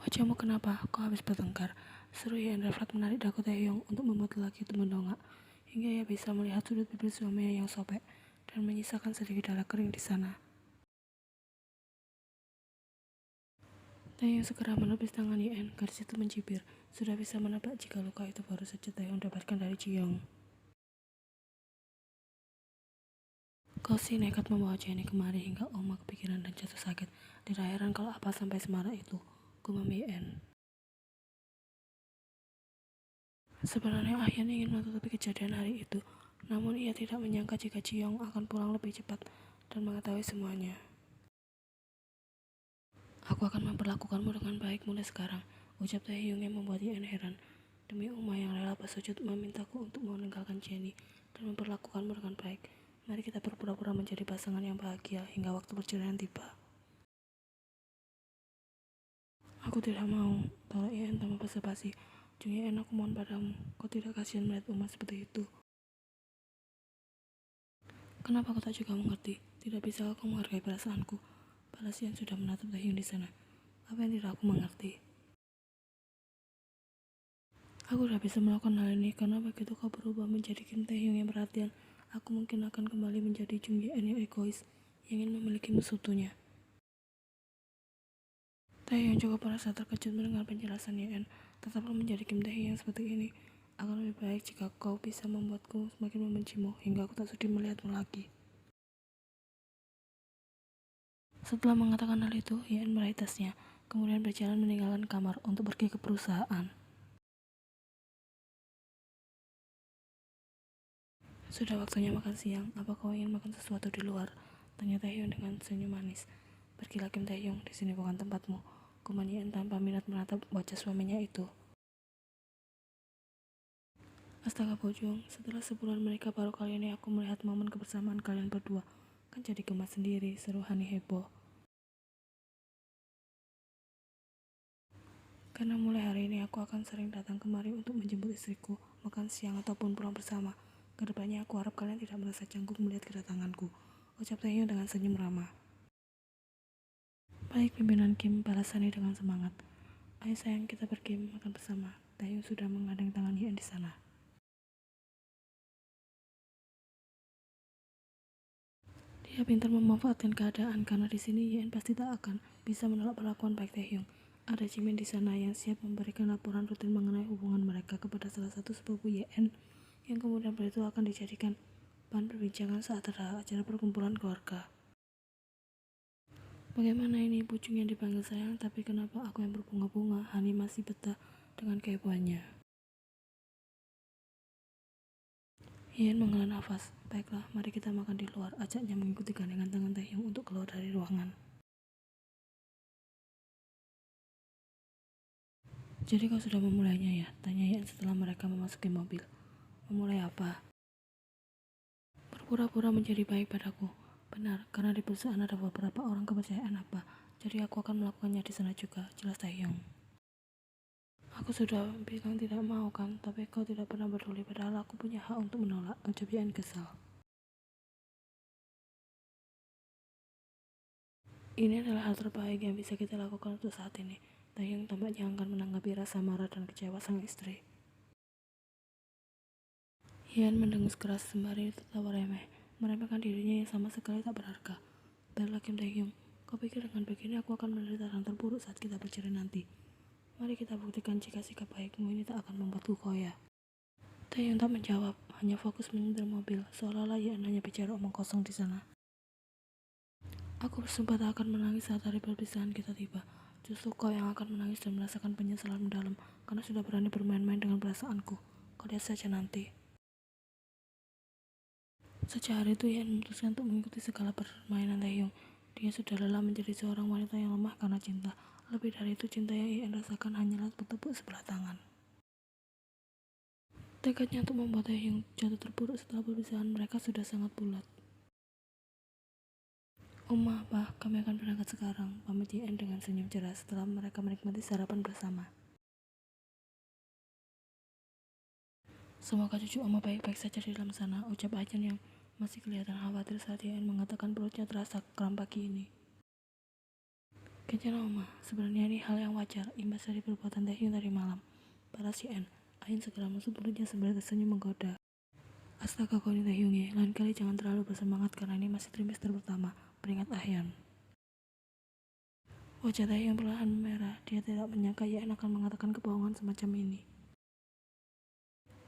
Wajahmu kenapa? Kau habis bertengkar? Seru Yen refleks menarik dagu Taehyung untuk membuat lelaki itu mendongak, hingga ia bisa melihat sudut bibir suaminya yang sobek dan menyisakan sedikit darah kering di sana. Taehyung segera menepis tangan Yen, garis itu mencibir. Sudah bisa menebak jika luka itu baru saja Taehyung dapatkan dari Jiyong. Kau sih nekat membawa Jenny kemari hingga Oma kepikiran dan jatuh sakit. Tidak heran kalau apa sampai semarah itu, gumam Yen. Sebenarnya Ahyan ingin menutupi kejadian hari itu, namun ia tidak menyangka jika Jiyong akan pulang lebih cepat dan mengetahui semuanya. Aku akan memperlakukanmu dengan baik mulai sekarang, ucap Taehyung yang membuat Yen heran. Demi Uma yang rela bersujud memintaku untuk meninggalkan Jenny dan memperlakukanmu dengan baik, mari kita berpura-pura menjadi pasangan yang bahagia hingga waktu perceraian tiba. Aku tidak mau, tolak Yen tanpa basa-basi. Jung Yen, aku mohon padamu, kau tidak kasihan melihat Uma seperti itu. Kenapa kau tak juga mengerti? Tidak bisa kau menghargai perasaanku? Balas Yen sudah menatap Taehyung di sana. Apa yang tidak aku mengerti? Aku tidak bisa melakukan hal ini karena begitu kau berubah menjadi Kim Taehyung yang perhatian, aku mungkin akan kembali menjadi Jung Yen yang egois, yang ingin memilikimu seutuhnya. Taehyung juga merasa terkejut mendengar penjelasan Yen. Tetaplah menjadi Kim Taehyung yang seperti ini. Akan lebih baik jika kau bisa membuatku semakin membencimu hingga aku tak sudi melihatmu lagi. Setelah mengatakan hal itu, Yen meraih tasnya, kemudian berjalan meninggalkan kamar untuk pergi ke perusahaan. Sudah waktunya makan siang, apa kau ingin makan sesuatu di luar? Tanya Taehyung dengan senyum manis. Pergilah Kim Taehyung, di sini bukan tempatmu, kuman Yen tanpa minat menatap wajah suaminya itu. Astaga Bojong, setelah sebulan menikah baru kali ini aku melihat momen kebersamaan kalian berdua. Kan jadi gemas sendiri, seru Hani heboh. Karena mulai hari ini aku akan sering datang kemari untuk menjemput istriku, makan siang ataupun pulang bersama. Kedepannya aku harap kalian tidak merasa canggung melihat kedatanganku, ucap Taehyung dengan senyum ramah. Baik pimpinan Kim, balas Hani dengan semangat. Ayo sayang, kita pergi makan bersama. Taehyung sudah menggandeng tangan Yen di sana. Dia pintar memanfaatkan keadaan karena di sini Yen pasti tak akan bisa menolak perlakuan baik Taehyung. Ada Jimin di sana yang siap memberikan laporan rutin mengenai hubungan mereka kepada salah satu sepupu Yen yang kemudian itu akan dijadikan bahan perbincangan saat ada acara perkumpulan keluarga. Bagaimana ini pucung yang dipanggil sayang, tapi kenapa aku yang berbunga-bunga? Hani masih betah dengan kehebohannya. Yen menghela nafas. Baiklah, mari kita makan di luar, ajaknya mengikuti gandengan tangan Taehyung untuk keluar dari ruangan. Jadi kau sudah memulainya ya? Tanya Yen setelah mereka memasuki mobil. Memulai apa? Berpura-pura menjadi baik padaku. Benar, karena di perusahaan ada beberapa orang kepercayaan apa. Jadi aku akan melakukannya di sana juga, jelas Taehyung. Aku sudah bilang tidak mau kan, tapi kau tidak pernah peduli padahal aku punya hak untuk menolak, ucap Yen kesal. Ini adalah hal terbaik yang bisa kita lakukan untuk saat ini. Taehyung tampaknya akan menanggapi rasa marah dan kecewa sang istri. Yen mendengus keras sembari tertawa remeh, meremehkan dirinya yang sama sekali tak berharga. Baiklah Kim Taehyung, kau pikir dengan begini aku akan menderita hal terburuk saat kita bercerai nanti? Mari kita buktikan jika sikap baikmu ini tak akan membuatku koya. Taehyung tak menjawab, hanya fokus menyetir mobil, seolah-olah Yen hanya bicara omong kosong di sana. Aku bersumpah tak akan menangis saat hari perpisahan kita tiba. Justru kau yang akan menangis dan merasakan penyesalan mendalam karena sudah berani bermain-main dengan perasaanku. Kau lihat saja nanti. Sejak hari itu Yen memutuskan untuk mengikuti segala permainan Taehyung. Dia sudah lelah menjadi seorang wanita yang lemah karena cinta. Lebih dari itu, cinta yang Yen rasakan hanyalah bertepuk sebelah tangan. Tekadnya untuk membuat Taehyung jatuh terpuruk setelah perpisahan mereka sudah sangat bulat. Oma, Pak, kami akan berangkat sekarang, pamit Yen dengan senyum cerah setelah mereka menikmati sarapan bersama. Semoga cucu Oma baik-baik saja di dalam sana, ucap Ajan yang masih kelihatan khawatir saat Yen mengatakan perutnya terasa kram pagi ini. Kencana Oma, sebenarnya ini hal yang wajar, imbas dari perbuatan Taehyung tadi malam. Para si N, Ain segera masuk mulutnya sembari tersenyum menggoda. Astaga kau ini Taehyung, lain kali jangan terlalu bersemangat karena ini masih trimester pertama, peringat Ahyeon. Wajah Taehyung perlahan memerah, dia tidak menyangka Yeon akan mengatakan kebohongan semacam ini.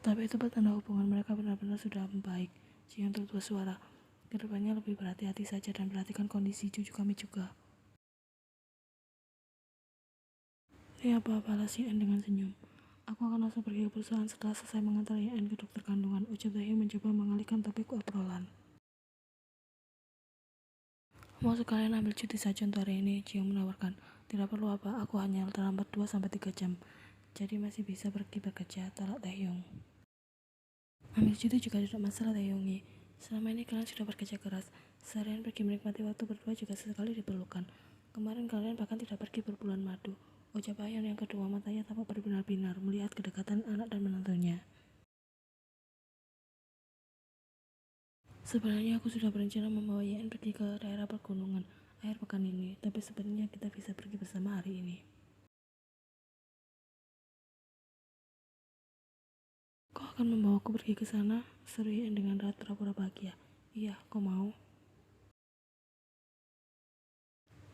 Tapi itu bertanda hubungan mereka benar-benar sudah membaik. Jihyun terus bersuara, kedepannya lebih berhati-hati saja dan perhatikan kondisi cucu kami juga. Ini apa-apalah si N dengan senyum. Aku akan langsung pergi ke perusahaan setelah selesai mengantar Yeon ke dokter kandungan. Ucap Taehyung mencoba mengalihkan topik obrolan. Mau sekalian ambil cuti saja untuk hari ini, Jihyun menawarkan. Tidak perlu apa, aku hanya terlambat 2-3 jam. Jadi masih bisa pergi bekerja, tolak Taehyung. Ambil cuti juga tidak masalah Taehyung. Selama ini kalian sudah bekerja keras. Seharian pergi menikmati waktu berdua juga sesekali diperlukan. Kemarin kalian bahkan tidak pergi berbulan madu. Ucap Ahyeon yang kedua matanya tampak berbinar-binar melihat kedekatan anak dan menantunya. Sebenarnya aku sudah berencana membawa Yeon pergi ke daerah pergunungan akhir pekan ini, tapi sebenarnya kita bisa pergi bersama hari ini. Kau akan membawaku pergi ke sana? Seru Yeon dengan raut pura-pura bahagia. Iya, kau mau?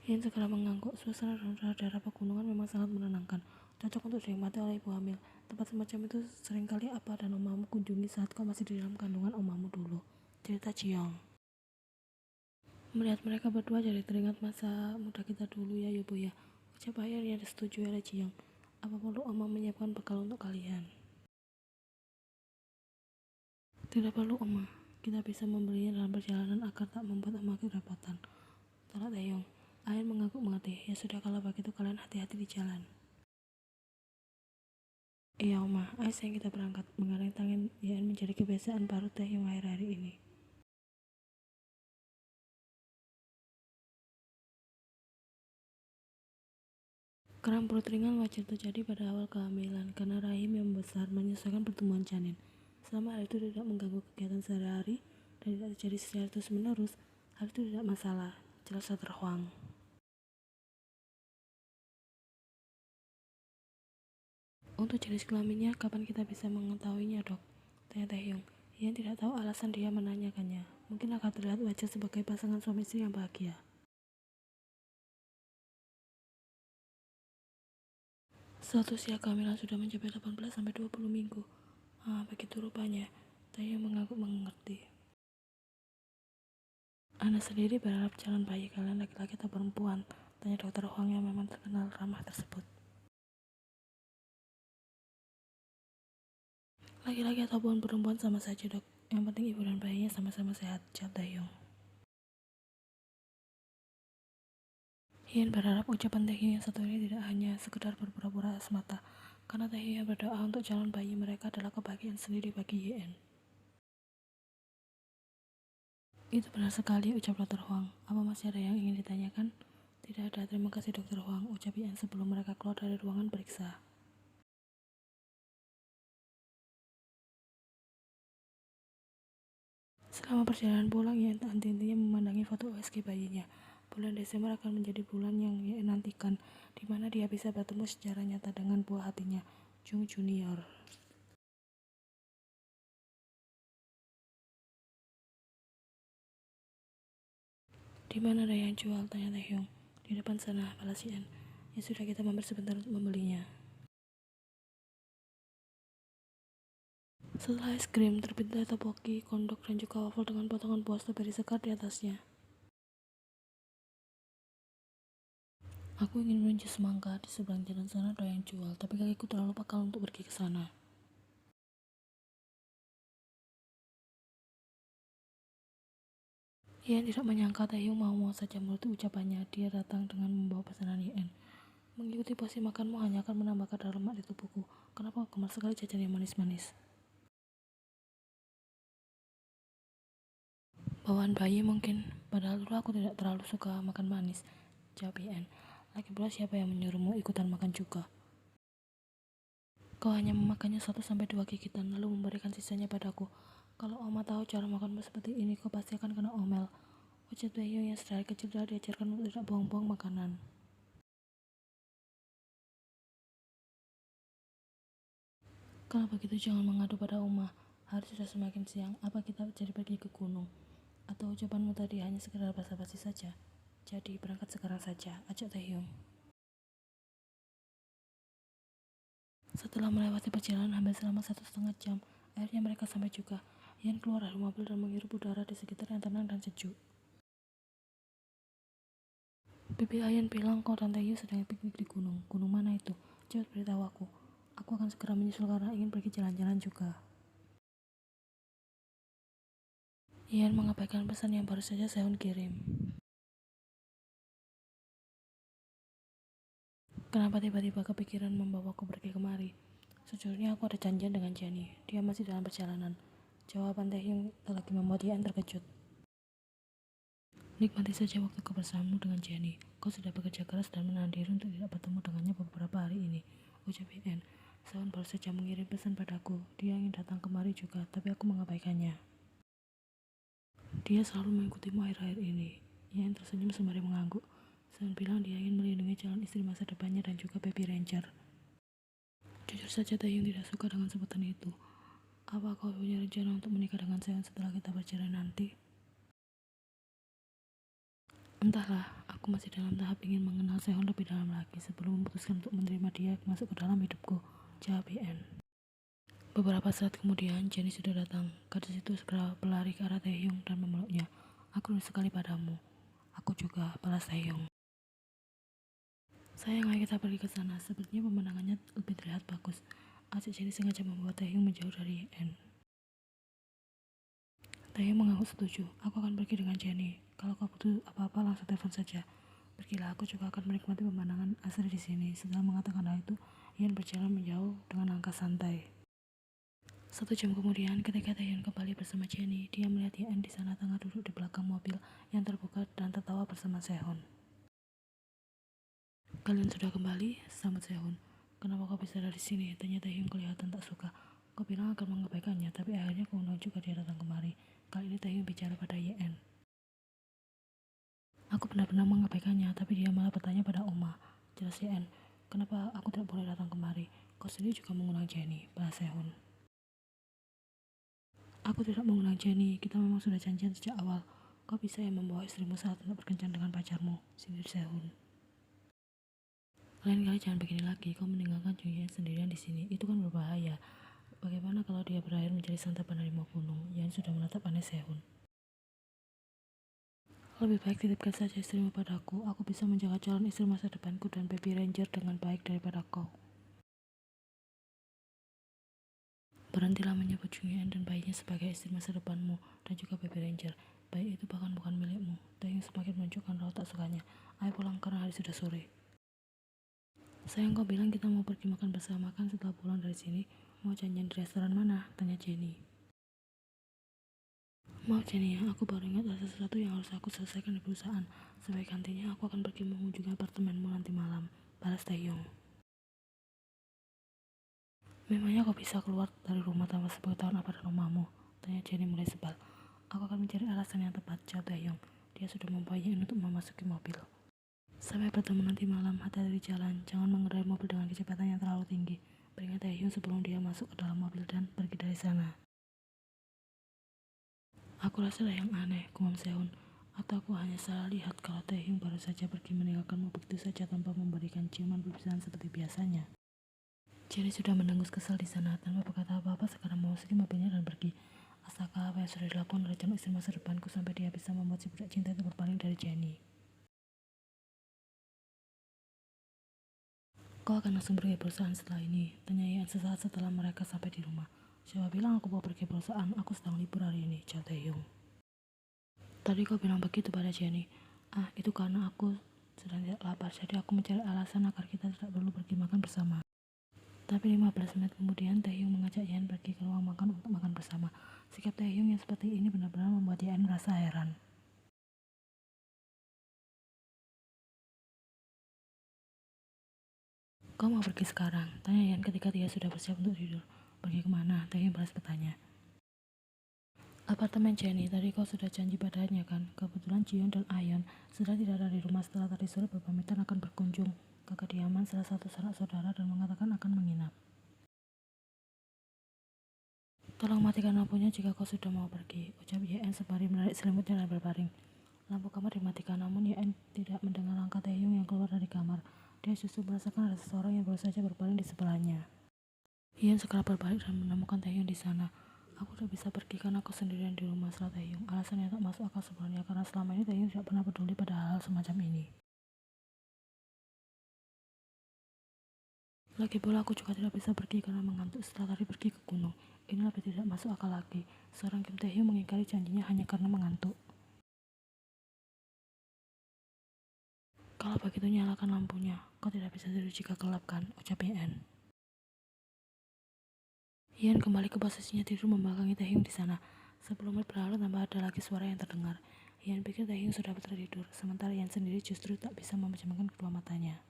Yeon segera mengangguk. Suasana daerah pegunungan memang sangat menenangkan, cocok untuk dinikmati oleh ibu hamil. Tempat semacam itu seringkali apa dan omamu kunjungi saat kau masih di dalam kandungan omamu dulu, cerita Jiyoung. Melihat mereka berdua jadi teringat masa muda kita dulu ya Yobo ya. Ucap Ahyeon yang disetujui oleh Jiyoung. Apa perlu Oma menyiapkan bekal untuk kalian? Tidak perlu Oma, kita bisa membelinya dalam perjalanan agar tak membuat Oma kerepotan, tolak Taehyung. Ahyeon mengangguk mengerti. Ya sudah kalau begitu kalian hati-hati di jalan. Iya Oma, ayo sayang kita berangkat. Menggandeng tangan Yeon menjadi kebiasaan baru Taehyung akhir-akhir ini. Kram perut ringan wajar terjadi pada awal kehamilan karena rahim yang membesar menyesuaikan pertumbuhan janin. Selama hal itu tidak mengganggu kegiatan sehari-hari dan tidak terjadi secara terus-menerus, hal itu tidak masalah, jelas Dr. Huang. Untuk jenis kelaminnya, kapan kita bisa mengetahuinya dok? Tanya Taehyung. Ian tidak tahu alasan dia menanyakannya. Mungkin akan terlihat wajar sebagai pasangan suami istri yang bahagia. Status usia kehamilan sudah mencapai 18-20 minggu. Begitu rupanya. Taehyung mengangguk mengerti. Anda sendiri berharap calon bayi kalian laki-laki atau perempuan? Tanya dokter Huang yang memang terkenal ramah tersebut. Laki-laki ataupun perempuan sama saja dok. Yang penting ibu dan bayinya sama-sama sehat, jawab Taehyung. Ian berharap ucapan Taehyung yang satu ini tidak hanya sekedar berpura-pura semata, karena Taehyung berdoa untuk calon bayi mereka adalah kebahagiaan sendiri bagi Ian. Itu benar sekali, ucap Dr. Huang. Apa masih ada yang ingin ditanyakan? Tidak ada, terima kasih Dr. Huang, ucap Ian sebelum mereka keluar dari ruangan periksa. Selama perjalanan pulang, Ian henti-hentinya memandangi foto USG bayinya. Bulan Desember akan menjadi bulan yang Ian nantikan, di mana dia bisa bertemu secara nyata dengan buah hatinya, Jung Junior. Di mana ada yang jual? Tanya Taehyung. Di depan sana, balas Ian. Ya sudah, kita mampir sebentar untuk membelinya. Setelah es krim, terbitlah topoki, kondok, dan juga waffle dengan potongan buah stroberi segar di atasnya. Aku ingin beli jus semangka. Di seberang jalan sana ada yang jual, tapi kakiku terlalu pakal untuk pergi ke sana. Ian tidak menyangka Taehyung mau saja menuruti ucapannya. Dia datang dengan membawa pesanan Ian. Mengikuti porsi makanmu hanya akan menambah kadar lemak di tubuhku. Kenapa gemar sekali jajan yang manis-manis? Bawaan bayi mungkin, padahal dulu aku tidak terlalu suka makan manis, jawab Ian. Lagi pula siapa yang menyuruhmu ikutan makan juga? Kau hanya memakannya 1-2 gigitan lalu memberikan sisanya padaku. Kalau Oma tahu cara makanmu seperti ini, kau pasti akan kena omel. Ucap Taehyung yang sedari kecil telah diajarkan untuk tidak buang-buang makanan. Kalau begitu jangan mengadu pada Uma. Hari sudah semakin siang, apa kita jadi pergi ke gunung? Atau ucapanmu tadi hanya sekedar basa-basi saja? Jadi berangkat sekarang saja, ajak Taehyung. Setelah melewati perjalanan hampir selama 1,5 jam, akhirnya mereka sampai juga. Yan keluar dari mobil dan menghirup udara di sekitar yang tenang dan sejuk. Bibi Ayan bilang kau dan Taehyung sedang piknik di gunung. Gunung mana itu? Cepat beritahu aku. Aku akan segera menyusul karena ingin pergi jalan-jalan juga. Ian mengabaikan pesan yang baru saja Sehun kirim. Kenapa tiba-tiba kepikiran membawaku pergi kemari? Sejujurnya aku ada janjian dengan Jenny. Dia masih dalam perjalanan. Jawaban Taehyung lagi membuat Ian terkejut. Nikmati saja waktu kebersamamu dengan Jenny. Kau sudah bekerja keras dan menahan diri untuk tidak bertemu dengannya beberapa hari ini, ucap Ian. Sehun baru saja mengirim pesan padaku. Dia ingin datang kemari juga, tapi aku mengabaikannya. Dia selalu mengikutimu akhir-akhir ini. Ian tersenyum sembari mengangguk. Sehun bilang dia ingin melindungi calon istri masa depannya dan juga baby ranger. Jujur saja Taehyung tidak suka dengan sebutan itu. Apa kau punya rencana untuk menikah dengan Sehun setelah kita bercerai nanti? Entahlah, aku masih dalam tahap ingin mengenal Sehun lebih dalam lagi sebelum memutuskan untuk menerima dia masuk ke dalam hidupku, jawab Ian. Beberapa saat kemudian, Jenny sudah datang. Gadis itu segera berlari ke arah Taehyung dan memeluknya. Aku rindu sekali padamu. Aku juga, balas Taehyung. Sayang, ayo kita pergi ke sana. Sepertinya pemandangannya lebih terlihat bagus. Ajak Jenny sengaja membawa Taehyung menjauh dari Ian. Taehyung mengaku setuju. Aku akan pergi dengan Jenny. Kalau kau butuh apa-apa langsung telepon saja. Pergilah, aku juga akan menikmati pemandangan asri di sini. Setelah mengatakan hal itu, Ian berjalan menjauh dengan langkah santai. 1 jam kemudian, ketika Taehyung kembali bersama Jenny, dia melihat Ian di sana tengah duduk di belakang mobil yang terbuka dan tertawa bersama Sehun. Kalian sudah kembali? Sambut Sehun. Kenapa kau bisa ada di sini? Tanya Taehyung kelihatan tak suka. Kau bilang akan mengabaikannya, tapi akhirnya kau undang juga dia datang kemari. Kali ini Taehyung bicara pada Ian. Aku benar-benar mengabaikannya, tapi dia malah bertanya pada Oma. Jelas Ian, kenapa aku tidak boleh datang kemari? Kau sendiri juga mengundang Jenny, bahas Sehun. Aku tidak mengundang Jenny, kita memang sudah janjian sejak awal. Kau bisa ya membawa istrimu saat hendak berkencan dengan pacarmu, sindir Sehun. Lain kali jangan begini lagi, kau meninggalkan Junyan sendirian di sini, itu kan berbahaya. Bagaimana kalau dia berakhir menjadi santapan harimau gunung? Yan sudah menatap aneh Sehun. Lebih baik titipkan saja istrimu padaku, aku bisa menjaga calon istri masa depanku dan baby ranger dengan baik daripada kau. Berhentilah menyebut Junyan dan bayinya sebagai istri masa depanmu dan juga baby ranger. Bayi itu bahkan bukan milikmu. Taehyung semakin menunjukkan raut tak sukanya. Ayo pulang karena hari sudah sore. Sayang, kau bilang kita mau pergi makan bersama kan setelah pulang dari sini. Mau janjian di restoran mana? Tanya Jenny. Maaf Jenny ya, aku baru ingat ada sesuatu yang harus aku selesaikan di perusahaan. Sebaik gantinya aku akan pergi mengunjungi apartemenmu nanti malam, balas Taehyung. Memangnya kau bisa keluar dari rumah tanpa sepengetahuan apa dan rumahmu? Tanya Jenny mulai sebal. Aku akan mencari alasan yang tepat, jawab Taehyung. Dia sudah membayangkan untuk memasuki mobil. Sampai bertemu nanti malam, hati-hati di jalan. Jangan mengendarai mobil dengan kecepatan yang terlalu tinggi. Peringat Taehyung sebelum dia masuk ke dalam mobil dan pergi dari sana. Aku rasa ada yang aneh, gumam Sehun. Atau aku hanya salah lihat kalau Taehyung baru saja pergi meninggalkanmu begitu saja tanpa memberikan ciuman perpisahan seperti biasanya. Jerry sudah mendengus kesal di sana tanpa berkata apa-apa sekarang memasuki mobilnya dan pergi. Astaga, apa yang sudah dilakukan oleh calon istri masa depanku sampai dia bisa membuat si budak cinta itu berpaling dari Jenny. Kau akan langsung pergi perusahaan setelah ini? Tanya Ian sesaat setelah mereka sampai di rumah. Siapa bilang aku mau pergi perusahaan? Aku sedang libur hari ini, jawab Taehyung. Tadi kau bilang begitu pada Jenny. Itu karena aku sedang tidak lapar, jadi aku mencari alasan agar kita tidak perlu pergi makan bersama. Tapi 15 menit kemudian Taehyung mengajak Ian pergi ke ruang makan untuk makan bersama. Sikap Taehyung yang seperti ini benar-benar membuat Ian merasa heran. Kau mau pergi sekarang? Tanya Ian ketika dia sudah bersiap untuk tidur. Pergi kemana? Taehyung balas bertanya. Apartemen Jenny, tadi kau sudah janji padanya kan? Kebetulan Jion dan Ayeon sudah tidak ada di rumah setelah tadi sore berpamitan akan berkunjung ke kediaman salah satu sanak saudara dan mengatakan akan menginap. Tolong matikan lampunya jika kau sudah mau pergi, ucap Yen sembari menarik selimutnya dan berbaring. Lampu kamar dimatikan, namun Yen tidak mendengar langkah Taehyung yang keluar dari kamar. Dia justru merasakan ada seseorang yang baru saja berbaring di sebelahnya. Yen segera berbalik dan menemukan Taehyung di sana. Aku udah bisa pergi karena aku sendirian di rumah, setelah Taehyung. Alasan yang tak masuk akal sebenarnya karena selama ini Taehyung tidak pernah peduli pada hal semacam ini. Lagi pula aku juga tidak bisa pergi karena mengantuk setelah tadi pergi ke gunung. Ini lebih tidak masuk akal lagi. Seorang Kim Taehyung mengingkari janjinya hanya karena mengantuk. Kalau begitu nyalakan lampunya. Kau tidak bisa tidur jika gelap kan, ucap Yen. Yen kembali ke posisinya tidur membelakangi Taehyung di sana. Sebelum menit berlalu tanpa ada lagi suara yang terdengar. Yen pikir Taehyung sudah tertidur, sementara Yen sendiri justru tak bisa memejamkan kedua matanya.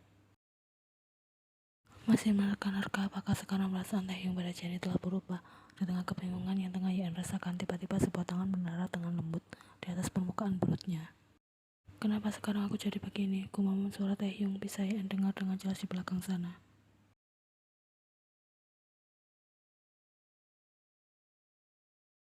Masih menerka-nerka apakah sekarang perasaan Taehyung pada Jenny telah berubah. Di tengah kebingungan yang tengah Yen rasakan, tiba-tiba sebuah tangan mendarat dengan lembut di atas permukaan perutnya. Kenapa sekarang aku jadi begini? Gumaman suara Taehyung bisa Yen dengar dengan jelas di belakang sana.